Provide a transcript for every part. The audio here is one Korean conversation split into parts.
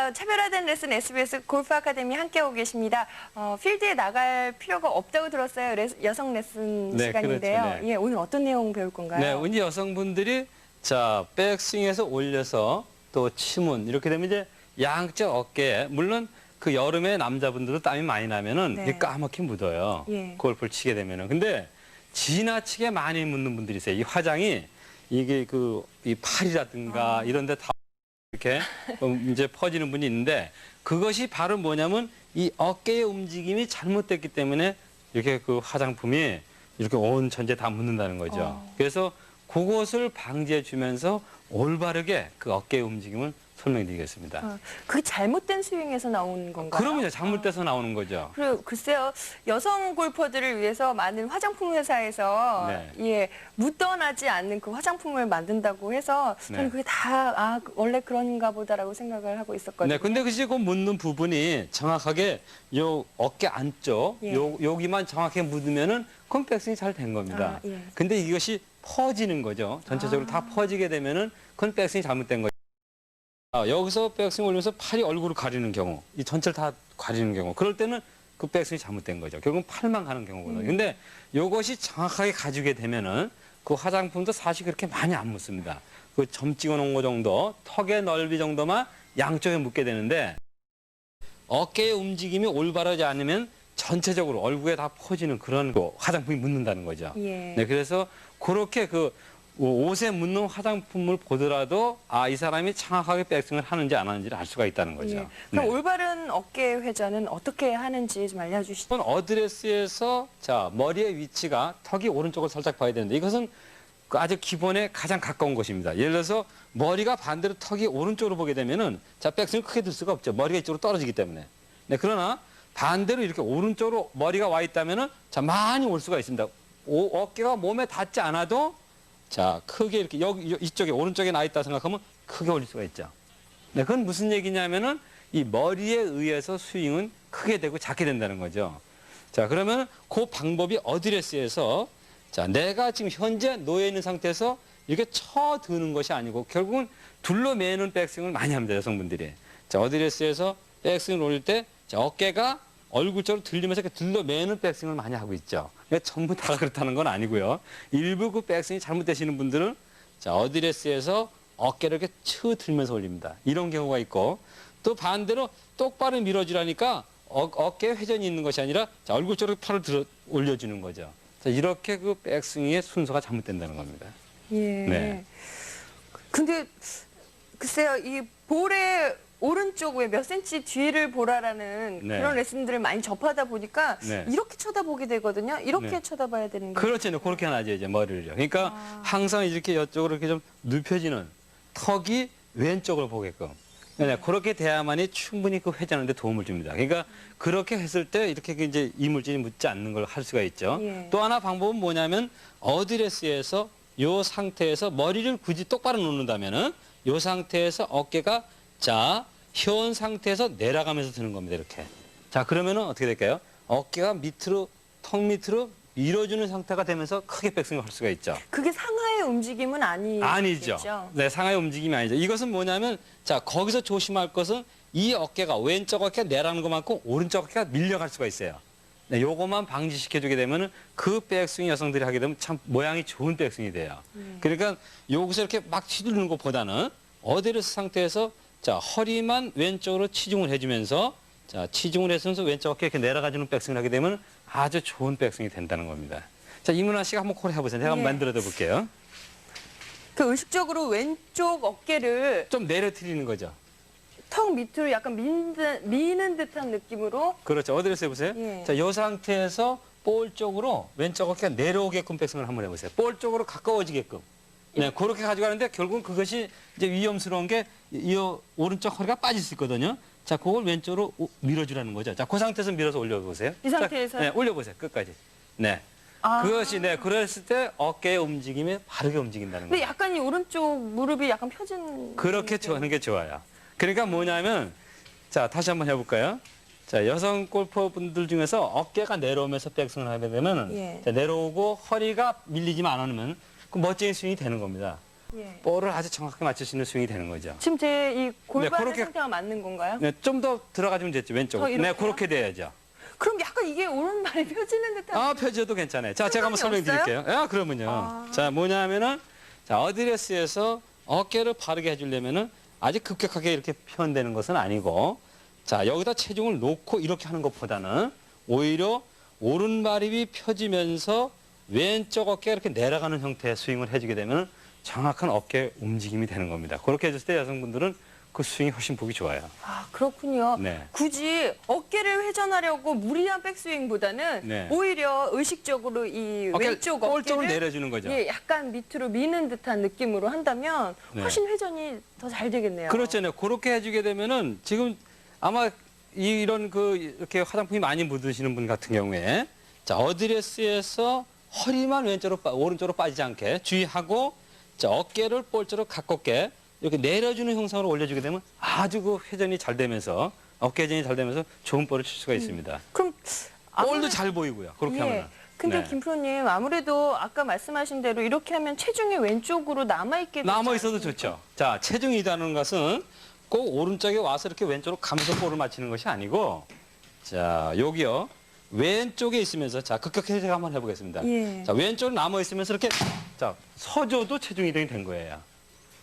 안녕하세요. 차별화된 레슨 SBS 골프 아카데미 함께하고 계십니다. 필드에 나갈 필요가 없다고 들었어요. 여성 레슨 네, 시간인데요. 그렇죠, 네. 예, 오늘 어떤 내용 배울 건가요? 네, 우리 여성분들이 자 백스윙에서 올려서 또 치문 이렇게 되면 이제 양쪽 어깨에 물론 그 여름에 남자분들도 땀이 많이 나면은 네. 이게 까맣게 묻어요. 예. 골프를 치게 되면은. 근데 지나치게 많이 묻는 분들이 있어요. 이 화장이 이게 이 팔이라든가 이런 데 다 이렇게 이제 퍼지는 분이 있는데 그것이 바로 뭐냐면 이 어깨의 움직임이 잘못됐기 때문에 이렇게 그 화장품이 이렇게 온 전체 다 묻는다는 거죠. 그래서 그것을 방지해 주면서 올바르게 그 어깨의 움직임을 설명드리겠습니다. 그게 잘못된 스윙에서 나오는 건가요? 그러면 잘못돼서 나오는 거죠. 그리고 글쎄요, 여성 골퍼들을 위해서 많은 화장품 회사에서 네. 예, 묻어나지 않는 그 화장품을 만든다고 해서 저는 네. 그게 다 원래 그런가 보다라고 생각을 하고 있었거든요. 네, 근데 그 묻는 부분이 정확하게 요 어깨 안쪽, 예. 여기만 정확하게 묻으면은 그건 백스윙이 잘 된 겁니다. 예. 근데 이것이 퍼지는 거죠. 전체적으로 다 퍼지게 되면은 그건 백스윙이 잘못된 거죠. 여기서 백스윙 올리면서 팔이 얼굴을 가리는 경우, 이 전체를 다 가리는 경우, 그럴 때는 그 백스윙이 잘못된 거죠. 결국은 팔만 가는 경우거든요. 근데 이것이 정확하게 가지게 되면은 그 화장품도 사실 그렇게 많이 안 묻습니다. 그 점 찍어 놓은 거 정도, 턱의 넓이 정도만 양쪽에 묻게 되는데 어깨의 움직임이 올바르지 않으면 전체적으로 얼굴에 다 퍼지는 그런 거 화장품이 묻는다는 거죠. 예. 네, 그래서 그렇게 그 옷에 묻는 화장품을 보더라도 이 사람이 정확하게 백스윙을 하는지 안 하는지를 알 수가 있다는 거죠. 예. 그럼 네. 올바른 어깨 회전은 어떻게 하는지 좀 알려주시죠. 이건 어드레스에서 자 머리의 위치가 턱이 오른쪽을 살짝 봐야 되는데 이것은 그 아주 기본에 가장 가까운 것입니다. 예를 들어서 머리가 반대로 턱이 오른쪽으로 보게 되면은 자 백스윙 크게 들 수가 없죠. 머리가 이쪽으로 떨어지기 때문에. 네, 그러나 반대로 이렇게 오른쪽으로 머리가 와 있다면은 자 많이 올 수가 있습니다. 어깨가 몸에 닿지 않아도 자 크게 이렇게 여기 이쪽에 오른쪽에 나 있다 생각하면 크게 올릴 수가 있죠. 네, 그건 무슨 얘기냐면은 이 머리에 의해서 스윙은 크게 되고 작게 된다는 거죠. 자, 그러면 그 방법이 어드레스에서 자, 내가 지금 현재 놓여 있는 상태에서 이렇게 쳐드는 것이 아니고 결국은 둘러매는 백스윙을 많이 합니다, 여성분들이. 자, 어드레스에서 백스윙을 올릴 때 자, 어깨가 얼굴 쪽으로 들리면서 이렇게 둘러매는 백스윙을 많이 하고 있죠. 그러니까 전부 다 그렇다는 건 아니고요. 일부 그 백스윙이 잘못되시는 분들은 자, 어드레스에서 어깨를 이렇게 쳐들면서 올립니다. 이런 경우가 있고 또 반대로 똑바로 밀어주라니까 어깨에 회전이 있는 것이 아니라 자, 얼굴 쪽으로 팔을 들어 올려주는 거죠. 자, 이렇게 그 백스윙의 순서가 잘못된다는 겁니다. 예. 네. 근데 글쎄요, 이 볼의 오른쪽 왜 몇 센치 뒤를 보라라는 네. 그런 레슨들을 많이 접하다 보니까 네. 이렇게 쳐다보게 되거든요. 이렇게 네. 쳐다봐야 되는 게. 그렇죠. 그렇게 하죠, 이제 머리를요. 그러니까 항상 이렇게 이쪽으로 이렇게 좀 눕혀지는 턱이 왼쪽으로 보게끔. 네, 그렇게 돼야만이 충분히 그 회전하는데 도움을 줍니다. 그러니까 그렇게 했을 때 이렇게 이제 이물질이 묻지 않는 걸 할 수가 있죠. 예. 또 하나 방법은 뭐냐면 어드레스에서 이 상태에서 머리를 굳이 똑바로 놓는다면은 이 상태에서 어깨가 자, 현 상태에서 내려가면서 드는 겁니다. 이렇게. 자, 그러면은 어떻게 될까요? 어깨가 밑으로, 턱 밑으로 밀어주는 상태가 되면서 크게 백스윙을 할 수가 있죠. 그게 상하의 움직임은 아니죠. 아니죠. 네, 상하의 움직임이 아니죠. 이것은 뭐냐면, 자, 거기서 조심할 것은 이 어깨가 왼쪽 어깨가 내려가는 것만큼 오른쪽 어깨가 밀려갈 수가 있어요. 네, 요것만 방지시켜주게 되면은 그 백스윙 여성들이 하게 되면 참 모양이 좋은 백스윙이 돼요. 그러니까 여기서 이렇게 막 휘두르는 것보다는 어드레스 상태에서 자, 허리만 왼쪽으로 치중을 해주면서 자, 치중을 해서 왼쪽 어깨 이렇게 내려가주는 백스윙을 하게 되면 아주 좋은 백스윙이 된다는 겁니다. 자, 이문아 씨가 한번 콜 해보세요. 제가 한번 예. 만들어 볼게요. 그 의식적으로 왼쪽 어깨를 좀 내려뜨리는 거죠. 턱 밑으로 약간 미는 듯한 느낌으로. 그렇죠. 어드레스 해보세요. 예. 자, 이 상태에서 볼 쪽으로 왼쪽 어깨가 내려오게끔 백스윙을 한번 해보세요. 볼 쪽으로 가까워지게끔. 네, 그렇게 가져가는데 결국은 그것이 이제 위험스러운 게 이 오른쪽 허리가 빠질 수 있거든요. 자, 그걸 왼쪽으로 밀어주라는 거죠. 자, 그 상태에서 밀어서 올려보세요. 이 상태에서? 네, 올려보세요. 끝까지. 네. 그것이, 네, 그랬을 때 어깨의 움직임이 바르게 움직인다는 근데 거예요. 약간 이 오른쪽 무릎이 약간 펴진. 그렇게 하는 게 좋아요. 그러니까 뭐냐면, 자, 다시 한번 해볼까요? 자, 여성 골퍼분들 중에서 어깨가 내려오면서 백스윙을 하게 되면 예. 자, 내려오고 허리가 밀리지만 않으면 그 멋진 스윙이 되는 겁니다. 예. 볼을 아주 정확하게 맞출 수 있는 스윙이 되는 거죠. 지금 제 이 골반의 그렇게- 상태가 맞는 건가요? 네, 좀 더 들어가주면 됐죠, 왼쪽으로. 더 이렇게요? 네, 그렇게 돼야죠. 그럼 약간 이게 오른발이 펴지는 듯한. 펴져도 괜찮아요. 자, 제가 한번 상관이 설명드릴게요. 그러면요. 자, 뭐냐면은, 자, 어드레스에서 어깨를 바르게 해주려면은 아주 급격하게 이렇게 표현되는 것은 아니고, 자, 여기다 체중을 놓고 이렇게 하는 것보다는 오히려 오른발이 펴지면서 왼쪽 어깨가 이렇게 내려가는 형태의 스윙을 해주게 되면 정확한 어깨 움직임이 되는 겁니다. 그렇게 해줬을 때 여성분들은 그 스윙이 훨씬 보기 좋아요. 아, 그렇군요. 네. 굳이 어깨를 회전하려고 무리한 백스윙보다는 네. 오히려 의식적으로 이 왼쪽 볼 어깨를 쪽을 내려주는 거죠. 예, 약간 밑으로 미는 듯한 느낌으로 한다면 네. 훨씬 회전이 더 잘 되겠네요. 그렇잖아요. 그렇게 해주게 되면은 지금 아마 이런 이렇게 화장품이 많이 묻으시는 분 같은 경우에 자, 어드레스에서 허리만 오른쪽으로 빠지지 않게 주의하고 자, 어깨를 볼쪽으로 가깝게 이렇게 내려주는 형상으로 올려주게 되면 아주 그 회전이 잘 되면서 어깨 회전이 잘 되면서 좋은 볼을 칠 수가 있습니다. 그럼 볼도 잘 보이고요. 그렇게 예. 하면. 근데 네. 김프로님 아무래도 아까 말씀하신 대로 이렇게 하면 체중이 왼쪽으로 남아있게 되지 남아 있어도 않습니까? 좋죠. 자, 체중 이동하는 것은 꼭 오른쪽에 와서 이렇게 왼쪽으로 가면서 볼을 맞히는 것이 아니고, 자, 여기요. 왼쪽에 있으면서, 자, 급격하게 제가 한번 해보겠습니다. 예. 자, 왼쪽으로 남아 있으면서 이렇게, 자, 서줘도 체중 이동이 된 거예요.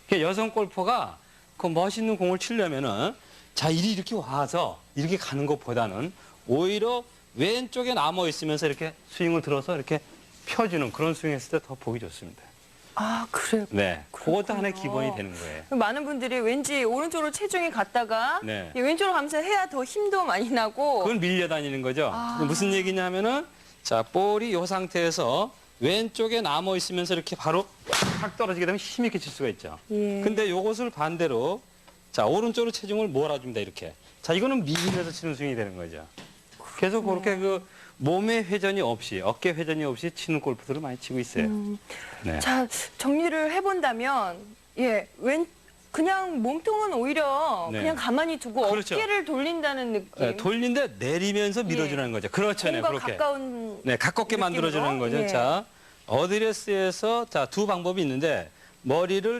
그러니까 여성 골퍼가 그 멋있는 공을 치려면은, 자, 이렇게 와서 이렇게 가는 것보다는 오히려 왼쪽에 남아 있으면서 이렇게 스윙을 들어서 이렇게 펴주는 그런 스윙 했을 때 더 보기 좋습니다. 아, 그래요. 네. 그것도 그렇군요. 하나의 기본이 되는 거예요. 많은 분들이 왠지 오른쪽으로 체중이 갔다가 네. 이 왼쪽으로 가면서 해야 더 힘도 많이 나고 그건 밀려다니는 거죠. 아. 무슨 얘기냐면은 자, 볼이 이 상태에서 왼쪽에 남아 있으면서 이렇게 바로 확 떨어지게 되면 힘 있게 칠 수가 있죠. 예. 근데 요것을 반대로 자, 오른쪽으로 체중을 몰아줍니다. 이렇게. 자, 이거는 밀면서 치는 스윙이 되는 거죠. 계속 그렇게 몸의 회전이 없이 어깨 회전이 없이 치는 골프들을 많이 치고 있어요. 네. 자, 정리를 해본다면 예, 그냥 몸통은 오히려 네. 그냥 가만히 두고 그렇죠. 어깨를 돌린다는 느낌. 네, 돌린데 내리면서 밀어주는 거죠. 그렇죠. 네, 공과 그렇게. 가까운 네, 가깝게 느낌으로? 만들어주는 거죠. 예. 자, 어드레스에서 자, 두 방법이 있는데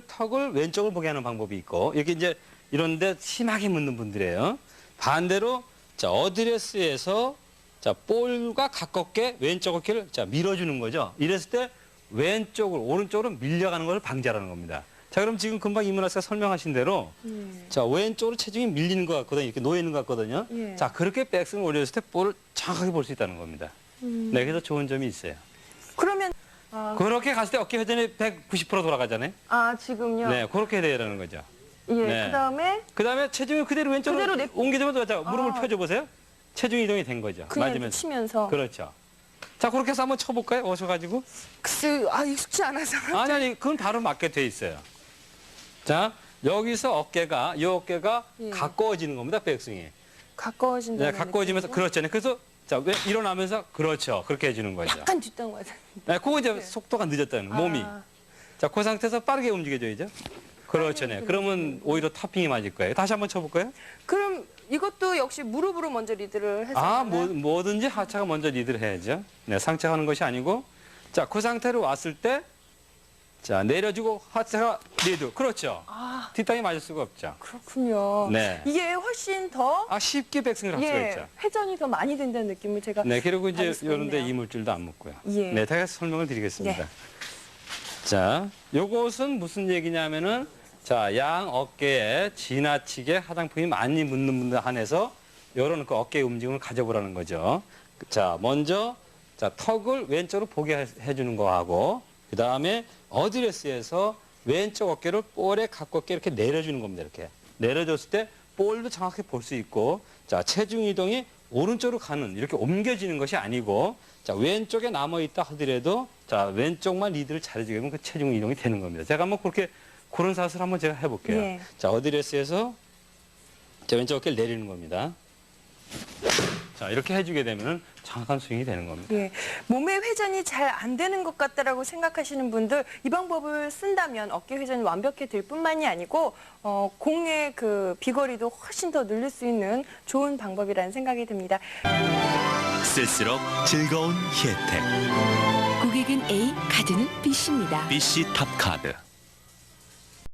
턱을 왼쪽을 보게 하는 방법이 있고 이렇게 이제 이런데 심하게 묻는 분들이에요. 반대로 자, 어드레스에서 자, 볼과 가깝게 왼쪽 어깨를 자, 밀어주는 거죠. 이랬을 때 오른쪽으로 밀려가는 걸 방지하라는 겁니다. 자, 그럼 지금 금방 이문아 씨가 설명하신 대로 자, 왼쪽으로 체중이 밀리는 것 같거든요. 이렇게 놓여 있는 것 같거든요. 예. 자, 그렇게 백스윙을 올렸을 때 볼을 정확하게 볼 수 있다는 겁니다. 네, 그래서 좋은 점이 있어요. 그러면 그렇게 갔을 때 어깨 회전이 190% 돌아가잖아요. 지금요. 네, 그렇게 돼야 되는 거죠. 예. 네. 그다음에 체중을 그대로 왼쪽으로 그대로 내- 옮기자마자 자, 무릎을 아. 펴줘 보세요. 체중 이동이 된 거죠. 그냥 맞으면서. 치면서. 그렇죠. 자, 그렇게 해서 한번 쳐볼까요? 오셔가지고. 글쎄, 익숙치 않아서. 아니, 그건 바로 맞게 돼 있어요. 자, 여기서 이 어깨가 예. 가까워지는 겁니다, 백스윙이. 가까워진다는 네, 가까워지면서, 느낌으로? 그렇잖아요. 그래서, 자, 왜 일어나면서, 그렇죠. 그렇게 해주는 거죠. 약간 뒷땅 맞아. 네, 그거 이제 속도가 늦었다는 거, 몸이. 자, 그 상태에서 빠르게 움직여줘야죠. 그렇죠. 네. 그러면 오히려 타핑이 맞을 거예요. 다시 한번 쳐볼까요? 그럼 이것도 역시 무릎으로 먼저 리드를 해서 뭐든지 하체가 먼저 리드를 해야죠. 네, 상체가 하는 것이 아니고. 자, 그 상태로 왔을 때, 자, 내려주고 하체가 리드. 그렇죠. 뒷땅이 맞을 수가 없죠. 그렇군요. 네. 이게 훨씬 더 쉽게 백스윙을 할 수가 있죠. 회전이 더 많이 된다는 느낌을 제가 네, 그리고 이제 받을 수가 이런데 있네요. 이물질도 안 묻고요. 예. 네, 다시 설명을 드리겠습니다. 네. 자, 요것은 무슨 얘기냐면은 자, 양 어깨에 지나치게 화장품이 많이 묻는 분들 한해서 이런 그 어깨의 움직임을 가져보라는 거죠. 자, 먼저 자, 턱을 왼쪽으로 보게 해주는 거하고 그 다음에 어드레스에서 왼쪽 어깨를 볼에 가깝게 이렇게 내려주는 겁니다. 이렇게 내려줬을 때 볼도 정확히 볼 수 있고 자, 체중 이동이 오른쪽으로 가는 이렇게 옮겨지는 것이 아니고 자, 왼쪽에 남아 있다 하더라도 자, 왼쪽만 리드를 잘해주게 되면 그 체중 이동이 되는 겁니다. 제가 한번 그런 사슬 한번 제가 해볼게요. 예. 자, 어드레스에서 자, 왼쪽 어깨를 내리는 겁니다. 자, 이렇게 해주게 되면 정확한 스윙이 되는 겁니다. 예, 몸의 회전이 잘 안 되는 것 같다라고 생각하시는 분들 이 방법을 쓴다면 어깨 회전이 완벽해질 뿐만이 아니고 공의 그 비거리도 훨씬 더 늘릴 수 있는 좋은 방법이라는 생각이 듭니다. 쓸수록 즐거운 혜택. 고객은 A, 카드는 B씨입니다. BC 탑카드.